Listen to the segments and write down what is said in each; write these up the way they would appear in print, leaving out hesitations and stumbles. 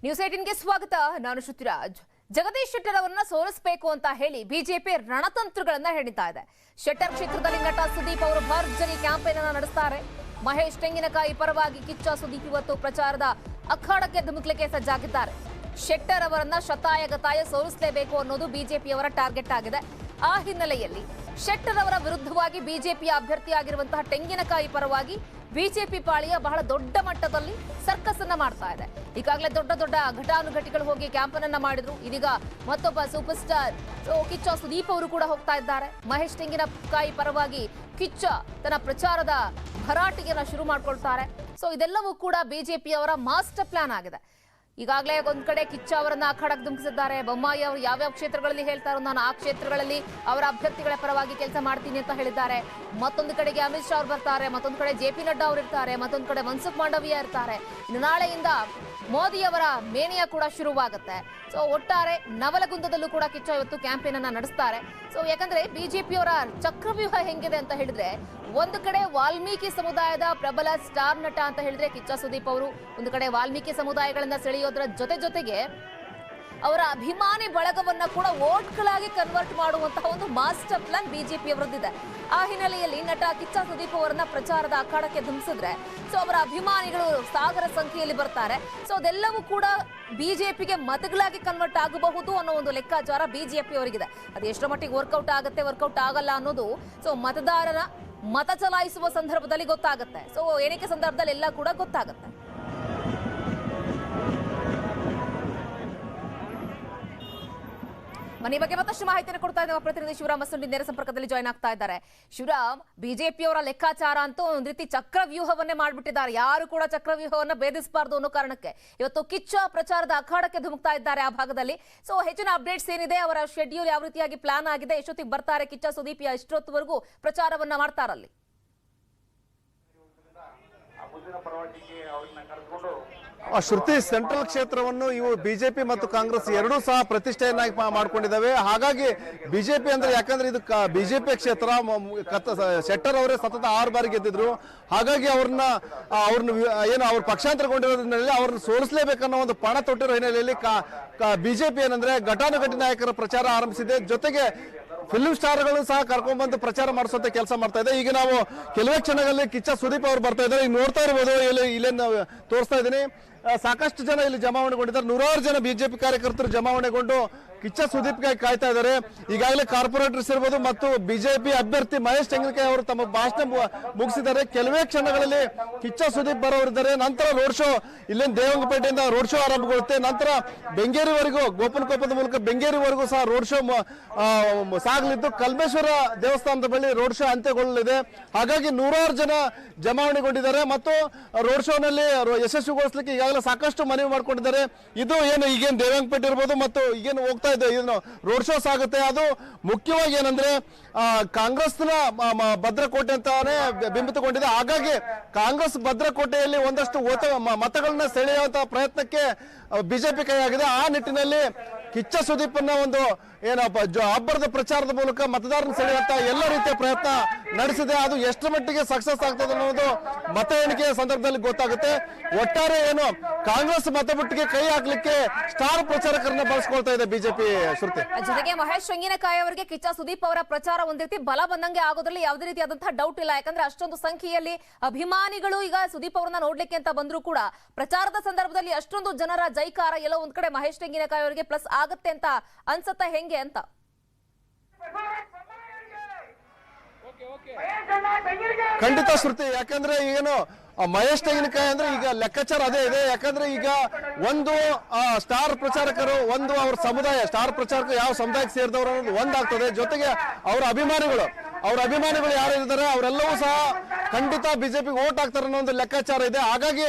News 18ಗೆ ಸ್ವಾಗತ. ನಾನು ಶ್ರುತಿರಾಜ್. ಜಗದೀಶ್ ಶೆಟ್ಟರ್ ಅವರನ್ನ ಸೋಲಿಸಬೇಕು ಅಂತ ಹೇಳಿ ಬಿಜೆಪಿ ರಣತಂತ್ರಗಳನ್ನ ಹೇಳಿತಾ ಇದೆ. ಶೆಟ್ಟರ್ ಕ್ಷೇತ್ರದಲ್ಲಿ ನಟ ಸುದೀಪ್ ಅವರು ಭರ್ಜರಿ ಕ್ಯಾಂಪೇನ್ ಅನ್ನು ನಡೆಸುತ್ತಾರೆ. ಮಹೇಶ್ ತೆಂಗಿನಕಾಯಿ ಪರವಾಗಿ ಕಿಚ್ಚ ಸುದೀಪ್ ಇವತ್ತು ಪ್ರಚಾರದ ಅಖಾಡಕ್ಕೆ ಧುಮುಕ್ಲಿಕ್ಕೆ ಸಜ್ಜಾಗಿದ್ದಾರೆ. ಶೆಟ್ಟರ್ ಅವರನ್ನ ಶತಾಯಗತಾಯ ಸೋಲಿಸಲೇಬೇಕು ಅನ್ನೋದು ಬಿಜೆಪಿಯವರ ಟಾರ್ಗೆಟ್ ಆಗಿದೆ. ಆ ಹಿನ್ನೆಲೆಯಲ್ಲಿ ಶೆಟ್ಟರ್ ಅವರ ವಿರುದ್ಧವಾಗಿ ಬಿಜೆಪಿಯ ಅಭ್ಯರ್ಥಿಯಾಗಿರುವಂತಹ ತೆಂಗಿನಕಾಯಿ ಪರವಾಗಿ ಬಿಜೆಪಿ ಪಾಳಿಯ ಬಹಳ ದೊಡ್ಡ ಮಟ್ಟದಲ್ಲಿ ಸರ್ಕಸ್ ಅನ್ನ ಮಾಡ್ತಾ ಇದೆ. ಈಗಾಗಲೇ ದೊಡ್ಡ ದೊಡ್ಡ ಘಟಾನುಘಟಿಗಳು ಹೋಗಿ ಕ್ಯಾಂಪೇನ್ ಅನ್ನ ಮಾಡಿದ್ರು. ಇದೀಗ ಮತ್ತೊಬ್ಬ ಸೂಪರ್ ಸ್ಟಾರ್ ಕಿಚ್ಚ ಸುದೀಪ್ ಅವರು ಕೂಡ ಹೋಗ್ತಾ ಇದ್ದಾರೆ. ಮಹೇಶ್ ತೆಂಗಿನಕಾಯಿ ಪರವಾಗಿ ಕಿಚ್ಚ ತನ್ನ ಪ್ರಚಾರದ ಭರಾಟೆಯನ್ನ ಶುರು ಮಾಡ್ಕೊಳ್ತಾರೆ. ಸೊ ಇದೆಲ್ಲವೂ ಕೂಡ ಬಿಜೆಪಿಯವರ ಮಾಸ್ಟರ್ ಪ್ಲಾನ್ ಆಗಿದೆ. ಈಗಾಗಲೇ ಒಂದ್ ಕಡೆ ಕಿಚ್ಚ ಅವರನ್ನ ಅಖಾಡಕ್ಕೆ ಧುಮುಕಿಸಿದ್ದಾರೆ. ಬೊಮ್ಮಾಯಿ ಅವರು ಯಾವ್ಯಾವ ಕ್ಷೇತ್ರಗಳಲ್ಲಿ ಹೇಳ್ತಾರೋ ನಾನು ಆ ಕ್ಷೇತ್ರಗಳಲ್ಲಿ ಅವರ ಅಭ್ಯರ್ಥಿಗಳ ಪರವಾಗಿ ಕೆಲಸ ಮಾಡ್ತೀನಿ ಅಂತ ಹೇಳಿದ್ದಾರೆ. ಮತ್ತೊಂದು ಕಡೆಗೆ ಅಮಿತ್ ಶಾ ಅವರು ಬರ್ತಾರೆ, ಮತ್ತೊಂದು ಕಡೆ ಜೆ ಪಿ ನಡ್ಡಾ ಅವರು ಇರ್ತಾರೆ, ಮತ್ತೊಂದು ಕಡೆ ಮನ್ಸುಖ್ ಮಾಂಡವಿಯಾ ಇರ್ತಾರೆ. ಇನ್ನು ನಾಳೆಯಿಂದ ಮೋದಿ ಅವರ ಮೇನಿಯಾ ಕೂಡ ಶುರುವಾಗುತ್ತೆ. ಸೊ ಒಟ್ಟಾರೆ ನವಲಗುಂದದಲ್ಲೂ ಕೂಡ ಕಿಚ್ಚ ಇವತ್ತು ಕ್ಯಾಂಪೇನ್ ಅನ್ನ ನಡೆಸ್ತಾರೆ. ಸೊ ಯಾಕಂದ್ರೆ ಬಿಜೆಪಿಯವರ ಚಕ್ರವ್ಯೂಹ ಹೆಂಗಿದೆ ಅಂತ ಹೇಳಿದ್ರೆ, ಒಂದು ಕಡೆ ವಾಲ್ಮೀಕಿ ಸಮುದಾಯದ ಪ್ರಬಲ ಸ್ಟಾರ್ ನಟ ಅಂತ ಹೇಳಿದ್ರೆ ಕಿಚ್ಚ ಸುದೀಪ್ ಅವರು, ಒಂದು ಕಡೆ ವಾಲ್ಮೀಕಿ ಸಮುದಾಯಗಳನ್ನ ಸೆಳೆಯೋದ್ರ ಜೊತೆಗೆ ಅವರ ಅಭಿಮಾನಿ ಬಳಗವನ್ನ ಕೂಡ ವೋಟ್ಗಳಾಗಿ ಕನ್ವರ್ಟ್ ಮಾಡುವಂತಹ ಒಂದು ಮಾಸ್ಟರ್ ಪ್ಲಾನ್ ಬಿಜೆಪಿ ಅವರದ್ದಿದೆ. ಆ ಹಿನ್ನೆಲೆಯಲ್ಲಿ ನಟ ಕಿಚ್ಚ ಸುದೀಪ್ ಅವರನ್ನ ಪ್ರಚಾರದ ಅಖಾಡಕ್ಕೆ ಧುಮುಕಿಸಿದ್ರೆ ಸೊ ಅವರ ಅಭಿಮಾನಿಗಳು ಸಾಗರ ಸಂಖ್ಯೆಯಲ್ಲಿ ಬರ್ತಾರೆ. ಸೊ ಅದೆಲ್ಲವೂ ಕೂಡ ಬಿಜೆಪಿಗೆ ಮತಗಳಾಗಿ ಕನ್ವರ್ಟ್ ಆಗಬಹುದು ಅನ್ನೋ ಒಂದು ಲೆಕ್ಕಾಚಾರ ಬಿಜೆಪಿ ಅವರಿಗಿದೆ. ಅದು ಎಷ್ಟರ ಮಟ್ಟಿಗೆ ವರ್ಕೌಟ್ ಆಗುತ್ತೆ, ವರ್ಕೌಟ್ ಆಗಲ್ಲ ಅನ್ನೋದು ಸೊ ಮತದಾರರ ಮತ ಚಲಾಯಿಸುವ ಸಂದರ್ಭದಲ್ಲಿ ಗೊತ್ತಾಗುತ್ತೆ. ಸೊ ಎಣಿಕೆ ಸಂದರ್ಭದಲ್ಲಿ ಎಲ್ಲ ಕೂಡ ಗೊತ್ತಾಗುತ್ತೆ. ಮನೆ ಬಗ್ಗೆ ಮತ್ತಷ್ಟು ಮಾಹಿತಿಯನ್ನು ಕೊಡ್ತಾ ಇದ್ದಾರೆ ಪ್ರತಿನಿಧಿ ಶಿವರಾಮ್ ಮಸುಂಡಿ ನೇರ ಸಂಪರ್ಕದಲ್ಲಿ ಜಾಯ್ನ್ ಆಗ್ತಾ ಇದ್ದಾರೆ. ಶಿವರಾಮ್, ಬಿಜೆಪಿಯವರ ಲೆಕ್ಕಾಚಾರ ಅಂತೂ ಒಂದ್ ರೀತಿ ಚಕ್ರವ್ಯೂಹವನ್ನೇ ಮಾಡ್ಬಿಟ್ಟಿದ್ದಾರೆ. ಯಾರು ಕೂಡ ಚಕ್ರವ್ಯೂಹವನ್ನ ಭೇದಿಸಬಾರ್ದು ಅನ್ನೋ ಕಾರಣಕ್ಕೆ ಇವತ್ತು ಕಿಚ್ಚ ಪ್ರಚಾರದ ಅಖಾಡಕ್ಕೆ ಧುಮುಕ್ತಾ ಇದ್ದಾರೆ ಆ ಭಾಗದಲ್ಲಿ. ಸೊ ಹೆಚ್ಚಿನ ಅಪ್ಡೇಟ್ಸ್ ಏನಿದೆ, ಅವರ ಶೆಡ್ಯೂಲ್ ಯಾವ ರೀತಿಯಾಗಿ ಪ್ಲಾನ್ ಆಗಿದೆ, ಎಷ್ಟೊತ್ತಿಗೆ ಬರ್ತಾರೆ ಕಿಚ್ಚ ಸುದೀಪ್, ಎಷ್ಟೊತ್ತವರೆಗೂ ಪ್ರಚಾರವನ್ನ ಮಾಡ್ತಾರಲ್ಲಿ? ಶ್ರುತಿ, ಸೆಂಟ್ರಲ್ ಕ್ಷೇತ್ರವನ್ನು ಇವು ಬಿಜೆಪಿ ಮತ್ತು ಕಾಂಗ್ರೆಸ್ ಎರಡೂ ಸಹ ಪ್ರತಿಷ್ಠೆಯನ್ನಾಗಿ ಮಾಡ್ಕೊಂಡಿದ್ದಾವೆ. ಹಾಗಾಗಿ ಬಿಜೆಪಿ ಅಂದ್ರೆ ಯಾಕಂದ್ರೆ ಇದು ಬಿಜೆಪಿ ಕ್ಷೇತ್ರ, ಶೆಟ್ಟರ್ ಅವರೇ ಸತತ 6 ಬಾರಿ ಗೆದ್ದಿದ್ರು. ಹಾಗಾಗಿ ಅವ್ರನ್ನ ಏನು ಅವ್ರು ಪಕ್ಷಾಂತರಗೊಂಡಿರೋದ್ರಲ್ಲಿ ಅವ್ರನ್ನ ಸೋಲಿಸಲೇಬೇಕನ್ನೋ ಒಂದು ಪಣ ತೊಟ್ಟಿರೋ ಹಿನ್ನೆಲೆಯಲ್ಲಿ ಬಿಜೆಪಿ ಏನಂದ್ರೆ ಘಟಾನುಘಟಿ ನಾಯಕರ ಪ್ರಚಾರ ಆರಂಭಿಸಿದೆ. ಜೊತೆಗೆ ಫಿಲ್ಮ್ ಸ್ಟಾರ್ಗಳು ಸಹ ಕರ್ಕೊಂಡ್ಬಂದು ಪ್ರಚಾರ ಮಾಡಿಸುವಂತ ಕೆಲಸ ಮಾಡ್ತಾ ಇದೆ. ಈಗ ನಾವು ಕೆಲವೇ ಕ್ಷಣಗಳಲ್ಲಿ ಕಿಚ್ಚ ಸುದೀಪ್ ಅವರು ಬರ್ತಾ ಇದ್ದಾರೆ. ಈಗ ನೋಡ್ತಾ ಇರ್ಬೋದು, ಇಲ್ಲೇನು ತೋರಿಸ್ತಾ ಇದ್ದೀನಿ, ಸಾಕಷ್ಟು ಜನ ಇಲ್ಲಿ ಜಮಾವಣೆಗೊಂಡಿದ್ದಾರೆ. 100 ಜನ ಬಿಜೆಪಿ ಕಾರ್ಯಕರ್ತರು ಜಮಾವಣೆಗೊಂಡು ಕಿಚ್ಚ ಸುದೀಪ್ಗಾಗಿ ಕಾಯ್ತಾ ಇದ್ದಾರೆ. ಈಗಾಗಲೇ ಕಾರ್ಪೊರೇಟರ್ಸ್ ಇರ್ಬೋದು ಮತ್ತು ಬಿಜೆಪಿ ಅಭ್ಯರ್ಥಿ ಮಹೇಶ್ ತೆಂಗಿನಕಾಯಿ ಅವರು ತಮ್ಮ ಭಾಷಣ ಮುಗಿಸಿದ್ದಾರೆ. ಕೆಲವೇ ಕ್ಷಣಗಳಲ್ಲಿ ಕಿಚ್ಚ ಸುದೀಪ್ ಬರೋರಿದ್ದಾರೆ. ನಂತರ ರೋಡ್ ಶೋ ಇಲ್ಲೇನು ದೇವಂಗಪೇಟೆಯಿಂದ ರೋಡ್ ಶೋ ಆರಂಭಗೊಳ್ಳುತ್ತೆ. ನಂತರ ಬೆಂಗೇರಿವರೆಗೂ, ಗೋಪನಕೊಪ್ಪದ ಮೂಲಕ ಬೆಂಗೇರಿವರೆಗೂ ಸಹ ರೋಡ್ ಶೋ ಸಾಗಲಿದ್ದು, ಕಲ್ಮೇಶ್ವರ ದೇವಸ್ಥಾನದ ಬಳಿ ರೋಡ್ ಶೋ ಅಂತ್ಯಗೊಳ್ಳಲಿದೆ. ಹಾಗಾಗಿ 100 ಜನ ಜಮಾವಣೆಗೊಂಡಿದ್ದಾರೆ ಮತ್ತು ರೋಡ್ ಶೋನಲ್ಲಿ ಯಶಸ್ವಿಗೊಳಿಸಲಿಕ್ಕೆ ಈಗಾಗಲೇ ಸಾಕಷ್ಟು ಮನವಿ ಮಾಡ್ಕೊಂಡಿದ್ದಾರೆ. ಇದು ಏನು ಈಗೇನು ದೇವಂಗಪೇಟೆ ಇರ್ಬೋದು ಮತ್ತು ಈಗೇನು ಹೋಗ್ತಾ ಇದೆ ಇದನ್ನು ರೋಡ್ ಶೋ ಸಾಗುತ್ತೆ. ಅದು ಮುಖ್ಯವಾಗಿ ಏನಂದ್ರೆ ಕಾಂಗ್ರೆಸ್ನ ಭದ್ರಕೋಟೆ ಅಂತಾನೆ ಬಿಂಬಿತಗೊಂಡಿದೆ. ಹಾಗಾಗಿ ಕಾಂಗ್ರೆಸ್ ಭದ್ರಕೋಟೆಯಲ್ಲಿ ಒಂದಷ್ಟು ಮತಗಳನ್ನ ಸೆಳೆಯುವಂತಹ ಪ್ರಯತ್ನಕ್ಕೆ ಬಿಜೆಪಿ ಕೈಯಾಗಿದೆ. ಆ ನಿಟ್ಟಿನಲ್ಲಿ ಕಿಚ್ಚ ಸುದೀಪನ್ನ ಒಂದು ಅಬ್ಬರದ ಪ್ರಚಾರದ ಮೂಲಕ ಮತದಾರನ ಸೆಳೆಯುವಂತ ಎಲ್ಲ ರೀತಿಯ ಪ್ರಯತ್ನ ನಡೆಸಿದೆ. ಅದು ಎಷ್ಟರ ಮಟ್ಟಿಗೆ ಸಕ್ಸಸ್ ಆಗ್ತದೆ ಅನ್ನೋದು ಮತ ಎಣಿಕೆಯ ಸಂದರ್ಭದಲ್ಲಿ ಗೊತ್ತಾಗುತ್ತೆ. ಒಟ್ಟಾರೆ ಏನು ಕಾಂಗ್ರೆಸ್ ಮತಬುಟ್ಟಿಗೆ ಕೈ ಹಾಕ್ಲಿಕ್ಕೆ ಸ್ಟಾರ್ ಪ್ರಚಾರಕರನ್ನ ಬಳಸ್ಕೊಳ್ತಾ ಇದೆ ಬಿಜೆಪಿ. ಶ್ರುತಿ, ಜೊತೆಗೆ ಮಹೇಶ್ ತೆಂಗಿನಕಾಯಿ ಅವರಿಗೆ ಕಿಚ್ಚ ಸುದೀಪ್ ಅವರ ಪ್ರಚಾರ ಒಂದ್ ರೀತಿ ಬಲ ಬಂದಂಗೆ ಆಗೋದ್ರಲ್ಲಿ ಯಾವುದೇ ರೀತಿಯಾದಂತಹ ಡೌಟ್ ಇಲ್ಲ. ಯಾಕಂದ್ರೆ ಅಷ್ಟೊಂದು ಸಂಖ್ಯೆಯಲ್ಲಿ ಅಭಿಮಾನಿಗಳು ಈಗ ಸುದೀಪ್ ಅವರನ್ನ ನೋಡ್ಲಿಕ್ಕೆ ಅಂತ ಬಂದ್ರು ಕೂಡ ಪ್ರಚಾರದ ಸಂದರ್ಭದಲ್ಲಿ ಅಷ್ಟೊಂದು ಜನರ ಜೈಕಾರ ಎಲ್ಲೋ ಒಂದ್ ಕಡೆ ಮಹೇಶ್ ತೆಂಗಿನಕಾಯಿ ಅವರಿಗೆ ಪ್ಲಸ್ ಆಗುತ್ತೆ ಅಂತ ಅನ್ಸತ್ತ ಹೆಂಗೆ ಅಂತ? ಖಂಡಿತ ಶ್ರುತಿ, ಯಾಕಂದ್ರೆ ಏನು ಮಹೇಶ್ ತೆಂಗಿನಕಾಯಿ ಅಂದ್ರೆ ಈಗ ಲೆಕ್ಕಾಚಾರ ಅದೇ ಇದೆ. ಯಾಕಂದ್ರೆ ಈಗ ಒಂದು ಸ್ಟಾರ್ ಪ್ರಚಾರಕರು, ಒಂದು ಅವ್ರ ಸಮುದಾಯ, ಸ್ಟಾರ್ ಪ್ರಚಾರಕರು ಯಾವ ಸಮುದಾಯಕ್ಕೆ ಸೇರಿದವರು ಅನ್ನೋದು ಒಂದಾಗ್ತದೆ. ಜೊತೆಗೆ ಅವರ ಅಭಿಮಾನಿಗಳು ಯಾರು ಇದ್ದಾರೆ ಅವರೆಲ್ಲವೂ ಸಹ ಖಂಡಿತ ಬಿಜೆಪಿಗೆ ವೋಟ್ ಹಾಕ್ತಾರೆ ಅನ್ನೋ ಒಂದು ಲೆಕ್ಕಾಚಾರ ಇದೆ. ಹಾಗಾಗಿ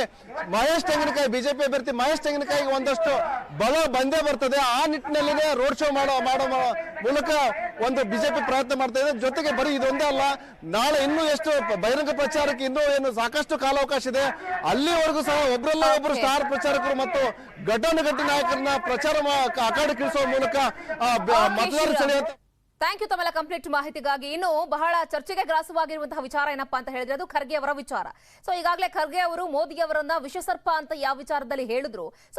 ಮಹೇಶ್ ತೆಂಗಿನಕಾಯಿ, ಬಿಜೆಪಿ ಅಭ್ಯರ್ಥಿ ಮಹೇಶ್ ತೆಂಗಿನಕಾಯಿಗೆ ಒಂದಷ್ಟು ಬಲ ಬಂದೇ ಬರ್ತದೆ. ಆ ನಿಟ್ಟಿನಲ್ಲಿನೇ ರೋಡ್ ಶೋ ಮಾಡೋ ಮೂಲಕ ಒಂದು ಬಿಜೆಪಿ ಪ್ರಯತ್ನ ಮಾಡ್ತಾ ಇದೆ. ಜೊತೆಗೆ ಬರೀ ಇದೊಂದೇ ಅಲ್ಲ, ನಾಳೆ ಇನ್ನೂ ಎಷ್ಟು ಬಹಿರಂಗ ಪ್ರಚಾರಕ್ಕೆ ಇನ್ನೂ ಏನು ಸಾಕಷ್ಟು ಕಾಲಾವಕಾಶ ಇದೆ. ಅಲ್ಲಿವರೆಗೂ ಸಹ ಒಬ್ಬರಲ್ಲ ಒಬ್ಬರು ಸ್ಟಾರ್ ಪ್ರಚಾರಕರು ಮತ್ತು ಘಟಾನುಘಟಿ ನಾಯಕರನ್ನ ಪ್ರಚಾರ ಅಖಾಡಕ್ಕಿಳಿಸುವ ಮೂಲಕ ಮತದಾರ ಸೆಳೆಯುವಂತ ಥ್ಯಾಂಕ್ ಯು ತಮ್ಮೆಲ್ಲ ಕಂಪ್ಲೀಟ್ ಮಾಹಿತಿಗಾಗಿ. ಇನ್ನು ಬಹಳ ಚರ್ಚೆಗೆ ಗ್ರಾಸವಾಗಿರುವಂತಹ ವಿಚಾರ ಏನಪ್ಪಾ ಅಂತ ಹೇಳಿದ್ರೆ ಅದು ಖರ್ಗೆ ಅವರ ವಿಚಾರ. ಸೊ ಈಗಾಗಲೇ ಖರ್ಗೆ ಅವರು ಮೋದಿ ಅವರನ್ನ ವಿಷಸರ್ಪ ಅಂತ ಯಾವ ವಿಚಾರದಲ್ಲಿ ಹೇಳಿದ್ರು.